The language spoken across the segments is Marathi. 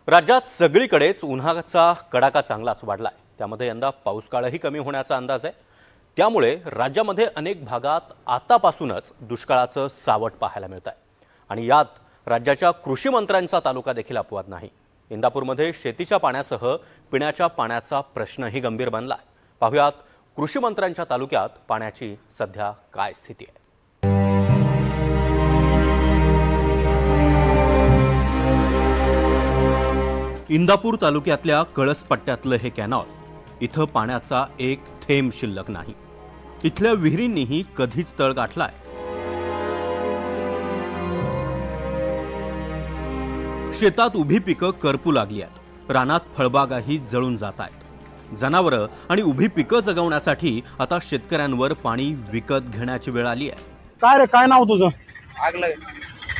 राज्यात सगळीकडेच उन्हाचा कडाका चांगलाच वाढलाय। त्यामध्ये यंदा पाऊस काळही कमी होण्याचा अंदाज आहे। त्यामुळे राज्यामध्ये अनेक भागात आतापासूनच दुष्काळाचं सावट पाहायला मिळत आहे आणि यात राज्याच्या कृषी मंत्र्यांचा तालुका देखील अपवाद नाही। इंदापूरमध्ये शेतीच्या पाण्यासह पिण्याच्या पाण्याचा प्रश्नही गंभीर बनलाय। पाहुयात कृषी मंत्र्यांच्या तालुक्यात पाण्याची सध्या काय स्थिती आहे। इंदापूर तालुक्यातल्या कळस पट्ट्यातलं हे कॅनॉल इथं पाण्याचा एक थेंब शिल्लक नाही। इथल्या विहिरींनीही कधीच तळ गाठलाय। शेतात उभी पिकं करपू लागली आहेत। रानात फळबागाही जळून जात आहेत। जनावरं आणि उभी पिकं जगवण्यासाठी आता शेतकऱ्यांवर पाणी विकत घेण्याची वेळ आली आहे। काय रे, काय नाव तुझं? आगलं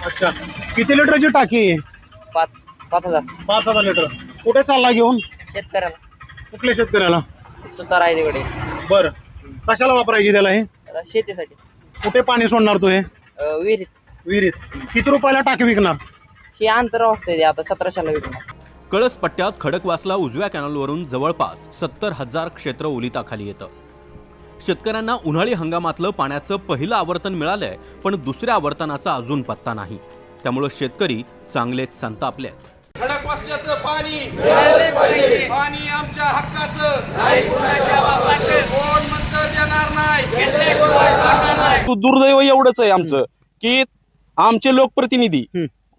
अच्छा, किती लिटरची टाकी आहे? 5,000 5,000 लिटर। कुठे चालला घेऊन? शेतकऱ्याला कुठल्या शेतकऱ्याला? सुतार आहे तिकडे बरं, कशाला वापरायची त्याला हे? शेतीसाठी कुठे पाणी सोडणार तू हे? विहिरीत विहिरीत। किती रुपयाला टाकी विकणार? ही अंतर वाजते आता 1700ला विकणार। कळस पट्ट्यात खडकवासला उजव्या कॅनलवरून जवळपास 70,000 क्षेत्र ओलिताखाली येतं। शेतकऱ्यांना उन्हाळी हंगामातलं पाण्याचं पहिलं आवर्तन मिळालंय, पण दुसऱ्या आवर्तनाचा अजून पत्ता नाही। त्यामुळे शेतकरी चांगलेच संतापले आहेत। खडकवासल्याचं पाणी मिळालंच पाहिजे। पाणी आमच्या हक्काचं नाही, कुणाच्या बापाचं कोण म्हणतं देणार नाही। दुर्दैव एवढंच आहे आमचं की आमचे लोकप्रतिनिधी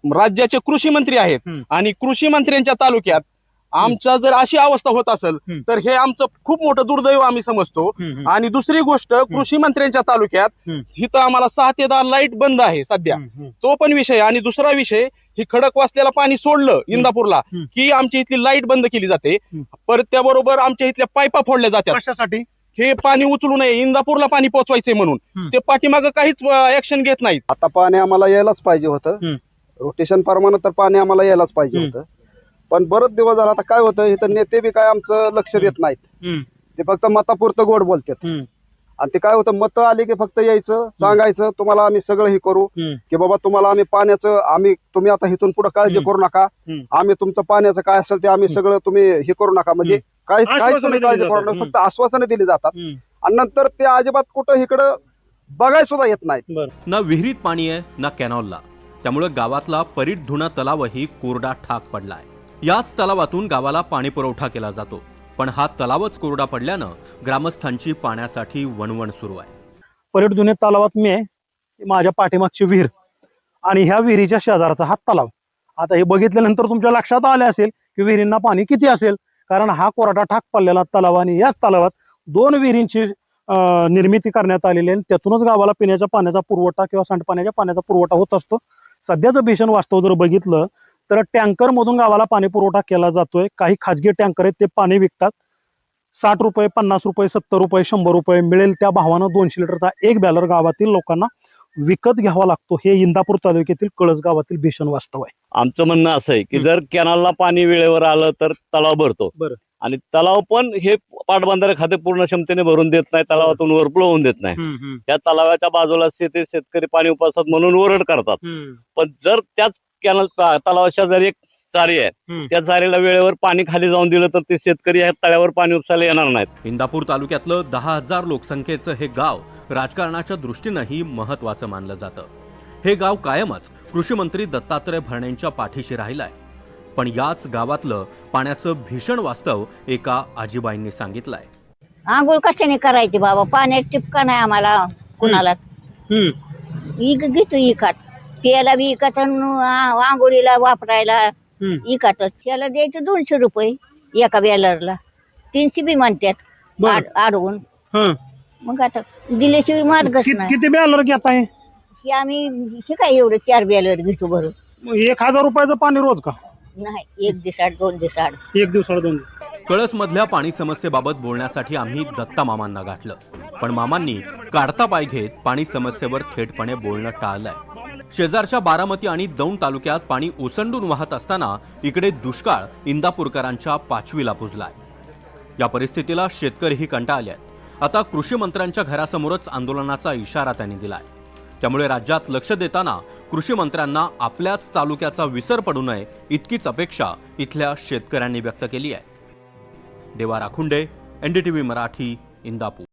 राज्याचे कृषी मंत्री आहेत आणि कृषी मंत्र्यांच्या तालुक्यात आमचा जर अशी अवस्था होत असेल तर हे आमचं खूप मोठं दुर्दैव आम्ही समजतो। आणि दुसरी गोष्ट, कृषी मंत्र्यांच्या तालुक्यात इथं आम्हाला 6 ते 10 लाईट बंद आहे सध्या, तो पण विषय। आणि दुसरा विषय, ही खडकवासल्याला पाणी सोडलं इंदापूरला की आमची इथली लाईट बंद केली जाते, परत त्याबरोबर आमच्या इथल्या पाईपा फोडल्या जातात। कशासाठी? हे पाणी उचलू नये, इंदापूरला पाणी पोहोचवायचंय म्हणून ते पाठीमागं काहीच ऍक्शन घेत नाहीत। आता पाणी आम्हाला यायलाच पाहिजे होतं, रोटेशन प्रमाणे तर पाणी आम्हाला यायलाच पाहिजे होतं, पण बरेच दिवस झाला। आता काय होतं, इथं नेते बी काय आमचं लक्ष देत नाहीत, ते फक्त मतापुरतं गोड बोलतात। आणि ते काय होतं, मतं आली की फक्त यायचं, सांगायचं तुम्हाला आम्ही सगळं हे करू की बाबा तुम्हाला आम्ही पाण्याचं तुम्ही आता इथून पुढे काळजी करू नका, आम्ही तुमचं पाण्याचं काय असेल ते आम्ही सगळं तुम्ही हे करू नका, म्हणजे काय तुम्ही काळजी करू नका, फक्त आश्वासनं दिली जातात आणि नंतर ते अजिबात कुठं इकडं बघायला सुद्धा येत नाहीत। ना विहिरीत पाणी आहे ना कॅनॉलला। त्यामुळे गावातला परीटधुणा तलावही कोरडा ठाक पडलाय। याच तलावातून गावाला पाणी पुरवठा केला जातो, पण हा तलावच कोरडा पडल्यानं ग्रामस्थांची पाण्यासाठी वणवण सुरू आहे। परीटधुणे तलावात मी आहे, माझ्या पाठीमागची विहीर आणि ह्या विहिरीच्या शेजारचा हा तलाव। आता हे बघितल्यानंतर तुमच्या लक्षात आले असेल की विहिरींना पाणी किती असेल, कारण हा कोरडा ठाक पडलेला तलाव आणि याच तलावात 2 विहिरींची निर्मिती करण्यात आलेली आहे। त्यातूनच गावाला पिण्याच्या पाण्याचा पुरवठा किंवा सांडपाण्याच्या पाण्याचा पुरवठा होत असतो। सध्याचं भीषण वास्तव जर बघितलं तर टँकर मधून गावाला पाणी पुरवठा केला जातोय। काही खाजगी टँकर आहेत, ते पाणी विकतात 60 रुपये, 50 रुपये, 70 रुपये, 100 रुपये मिळेल त्या भावानं 200 लिटरचा एक बॅलर गावातील लोकांना विकत घ्यावा लागतो। हे इंदापूर तालुक्यातील कळस गावातील भीषण वास्तव आहे। आमचं म्हणणं असं आहे की जर कॅनलला पाणी वेळेवर आलं तर तलाव भरतो, आणि तलाव पण हे पाटबंधारे खाते पूर्ण क्षमतेने भरून देत नाही, तलावातून ओव्हरफ्लो होऊन देत नाही। त्या तलावाच्या बाजूला शेतकरी पाणी उपसतात म्हणून ओरड करतात, पण जर त्याच कॅनल तलावाच्या जर एक चारी आहे, त्या चारीला वेळेवर पाणी खाली जाऊन दिलं तर ते शेतकरी या तळ्यावर पाणी उपसायला येणार नाहीत। इंदापूर तालुक्यातलं 10,000 लोकसंख्येचं हे गाव राजकारणाच्या दृष्टीनंही महत्वाचं मानलं जातं। हे गाव कायमच कृषी मंत्री दत्तात्रय भरणेंच्या पाठीशी राहिलंय, पण याच गावातलं पाण्याचं भीषण वास्तव एका आजीबाईंनी सांगितलंय। आंघोळ कशाने करायची बाबा, पाण्यात टिपका नाही आम्हाला कुणाला। घेतो इकात, त्याला बी इकात, आंघोळीला वापरायला इकात, त्याला द्यायचं 200 रुपये एका बॅलरला, 300 बी म्हणतात अडवून। मग आता दिल्याशिवाय मार्गच नाही। किती बॅलर घेताय? की आम्ही हे काय एवढं 4 बॅलर घेतो भरून। 1000 रुपयाचं पाणी रोज का? नाही, 1 दिवसाड 2 दिवसाड, 1 दिवसाड 2 कळस मधल्या पाणी समस्येबाबत बोलण्यासाठी आम्ही दत्ता मामांना गाठलं, पण मामांनी काढता पाय घेत पाणी समस्येवर थेटपणे बोलणं टाळलंय। शेजारच्या बारामती आणि दौंड तालुक्यात पाणी ओसंडून वाहत असताना इकडे दुष्काळ इंदापूरकरांच्या पाचवीला पुजलाय। या परिस्थितीला शेतकरीही कंटाळले आहेत। आता कृषी मंत्र्यांच्या घरासमोरच आंदोलनाचा इशारा त्यांनी दिलाय। त्यामुळे राज्यात लक्ष देताना कृषी मंत्र्यांना आपल्याच तालुक्याचा विसर पडू नये इतकीच अपेक्षा इथल्या शेतकऱ्यांनी व्यक्त केली आहे. देवा राखुंडे, NDTV मराठी, इंदापूर.